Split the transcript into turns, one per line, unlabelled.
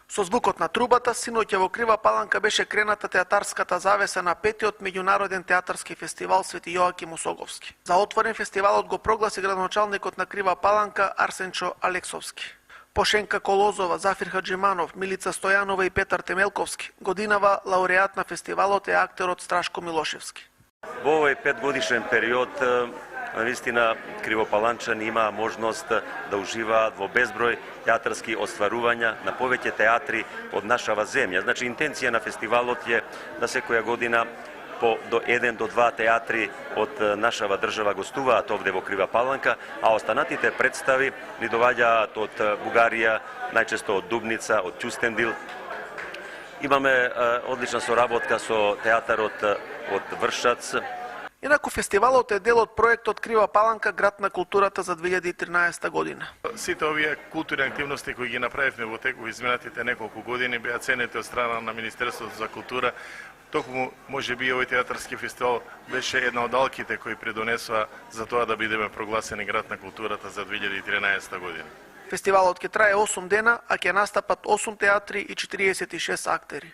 Со звукот на трубата, синоќа во Крива Паланка беше крената театарската завеса на 5-тиот меѓународен театарски фестивал Свети Јоаким Осоговски. За отворен фестивалот го прогласи градоначалникот на Крива Паланка Арсенчо Алексовски. Пошенка Колозова, Зафир Хаджиманов, Милица Стојанова и Петар Темелковски, годинава лауреат на фестивалот е актерот Страшко Милошевски.
Во овој 5-годишен период, наистина кривопаланчани има можност да уживаат во безброј театарски остварувања на повеќе театри од нашава земја. Значи, интенција на фестивалот е да секоја година до 1 до 2 театри од нашава држава гостуваат овде во Крива Паланка, а останатите представи ни доаѓаат од Бугарија, најчесто од Дубница, од Ќустендил. Имаме одлична соработка со театарот од Вршац.
Инаку фестивалот е дел од проектот Крива Паланка град на културата за 2013 година.
Сите овие културни активности кои ги направивме во текот изминатите неколку години беа ценети од страна на Министерството за култура. Токму можеби овој театарски фестивал беше една од алките кои придонесоа за тоа да бидеме прогласени град на културата за 2013 година.
Фестивалот ќе трае 8 дена, а ќе настапат 8 театри и 46 актери.